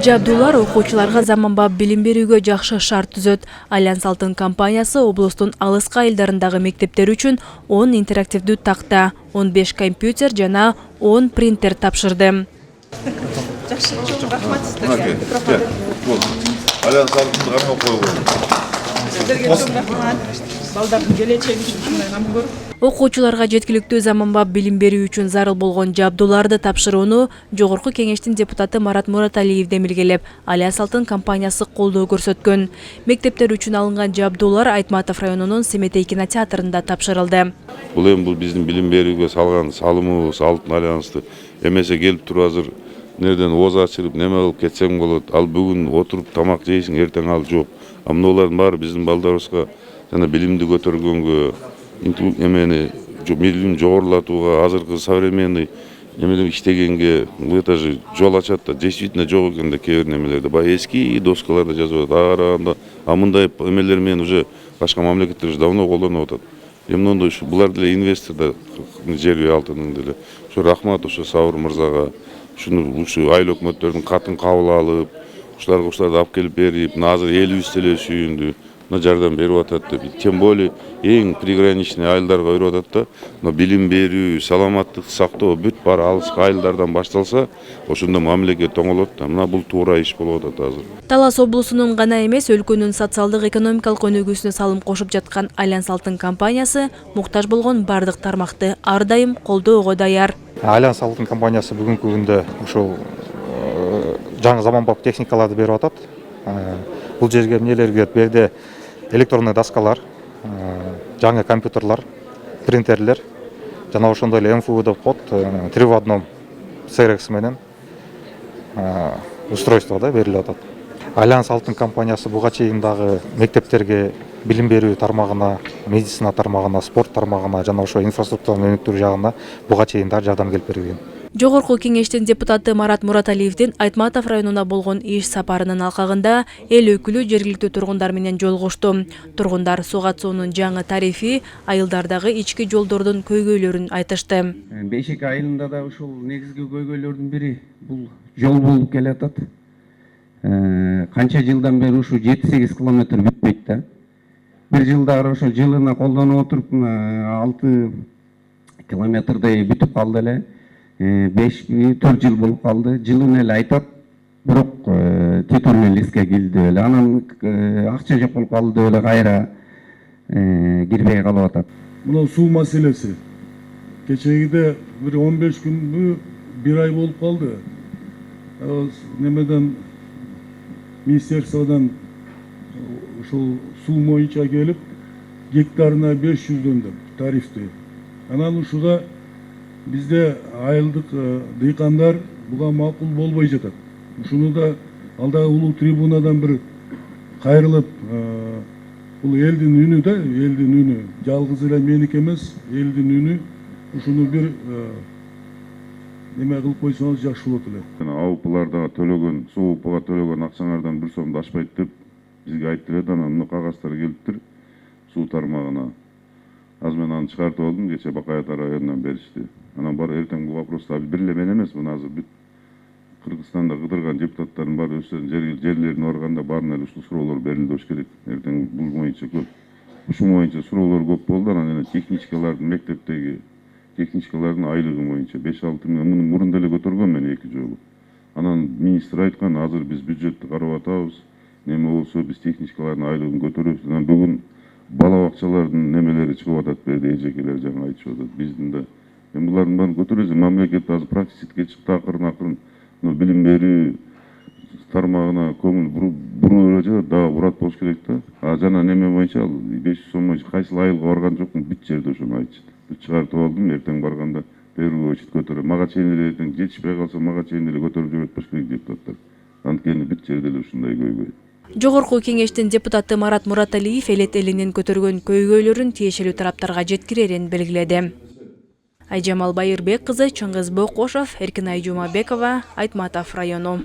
Жабдуулар окуучуларга заманбап билим берүүгө жакшы шарт түзөт. Альянс Алтын компаниясы облустун алыскы айылдарындагы мектептер үчүн 10 интерактивдүү такта, 15 компьютер жана 10 принтер тапшырды. Окуучуларга жеткиликтүү заманбап билим берүү үчүн зарыл болгон жабдууларды тапшырууну Жогорку Кеңештин депутаты Марат Мураталиев демилгелеп, Альянс Алтын компаниясы колдоо көрсөткөн. Мектептер үчүн алынган жабдуулар Айтматов районунун Семетей кинотеатрында тапшырылды. Бул биздин билим берүүгө салган салымыбыз Алтын Альянсты эмесе келип туруп азыр нерден ооз ачылып неме кылып кетсем болот. Ал бүгүн отуруп тамак жейсиң, эртең ал жок. Амнолардын баары биздин балдарыбызга жана билимди көтөргөнгө, эмени билим жогорулатууга, азыркы современный эмелер иштегенге это же жол ачат да, действительно жок экен да кээ бир немелерде. Баягы эски доскаларда жазып атат. Караганда мындай эмелер менен уже башка мамлекеттер уже давно колдонуп атат. Эмне ушу булар деле инвестор да жерге алтынын деле. Ушу рахмат ушу Саур мырзага. Ушу айыл өкмөттөрдүн катын кабыл алып, ушуларды алып келип берип, азыр элибиз деле сүйүндү. Жардам берип атат деп. Тем более эң приграничный айылдарга өйрөп атат да. Но билим берүү, саламаттыкты сактоо бүт баары алыскы айылдардан башталса, ошондо мамлекет оңолот да. Мына бул туура иш болуп атат азыр. Талас облусунун гана эмес, өлкөнүн социалдык экономикалык өнүгүүсүнө салым кошуп жаткан Альянс Алтын компаниясы муктаж болгон бардык тармакты ар дайым колдоого даяр. Альянс Алтын компаниясы бүгүнкү күндө ушул жаңы заманбап техникаларды берип атат. Бул жерге эмнелерге берде электронный доскалар, жаңы компьютерлар, принтерлер, жана ошондой эле МФУ деп коет, 3 в 1 CRX менен устройство да берилип атат. Альянс Алтын компаниясы буга чейин дагы мектептерге билим берүү тармагына, медицина тармагына, спорт тармагына жана ошо инфраструктураны өнүктүрүү жагына буга чейин дагы жардам келип берген. Жогорку Кеңештин депутаты Марат Мураталиевдин Айтматов районуна болгон иш сапарынын алкагында эл өкүлү жергиликтүү тургундар менен жолугушту. Тургундар суу катуунун жаңы тарифи, айылдардагы ички жолдордун көйгөйлөрүн айтышты. Бейшек айылында да ушул негизги көйгөйлөрдүн бири бул жол болуп келатат. Канча жылдан бери ушу 7-8 километр бүтпөйт да. Бир жылдары ошо жылына колдонуп отуруп 6 километрдей бүтүп калды эле. 5-4 жыл болуп калды. Жылын эле айтат, бирок титулный листке кирди эле. Анан акча жок болуп калды эле, кайра кирбей калып атат. Мына суу маселеси. Кечегиде бир 15 күнбү, 1 ай болуп калды. Немеден министерстводон ушул суу боюнча келип, гектарына 500 деп тарифти. Анан ушуга бизде айылдык дыйкандар буга макул болбой жатат. Ушуну да алдагы улуу трибунадан бир кайрылып, бул элдин үнү да, элдин үнү. Жалгыз эле меники эмес, элдин үнү. Ушуну бир неме кылып койсоңуз жакшы болот эле. АУПларда төлөгөн, суу УПга төлөгөн акчаңардан бир сомду ашпайт деп бизге айтып эле, анан мына кагаздар келиптир суу тармагына. Азыр мен аны чыгартып алдым, кече Бакай Ата районунан беришти. Анан бар эртең бул вопросту бир эле мен эмес, мына азыр бүт Кыргызстанда кыдырган депутаттардын баары өздөрүнүн жерлерине барганда баарына эле ушул суроолор берилди болуш керек. Эртең бул боюнча көп. Ушул боюнча суроолор көп болду, анан техничкалардын мектептеги техничкалардын айлыгы боюнча 5-6 миң муну мурун деле көтөргөн мен 2 жолу. Анан министр айткан, азыр биз бюджетти карап атабыз. Неме болсо биз техничкалардын айлыгын көтөрөбүз. Анан бүгүн бала бакчалардын немелери чыгып атат, берди эжекелер жаңы айтышып атат. Биздин да булардын баарын көтөрөбүз. Мамлекет азыр профицитке чыкты акырын билим берүү тармагына көңүл буруп жатат, дагы бурат болуш керек да. Жана неме боюнча 500 сом боюнча кайсыл айылга барган жокмун, бүт жерде ошону айтышты. Бүт чыгартып алдым, эртең барганда берүүгө чет көтөрөм. Мага чейин эле эртең жетишпей калса, мага чейин эле көтөрүп жиберет болуш керек депутаттар. Анткени бүт жерде эле ушундай көйгөй. Жогорку Кеңештин депутаты Марат Мураталиев элет элинин көтөргөн көйгөйлөрүн тиешелүү тараптарга жеткирерин белгиледи. Айжамал Байырбек кызы, Чыңгыз Бокошов, Эркинай Жумабекова, Айтматов району.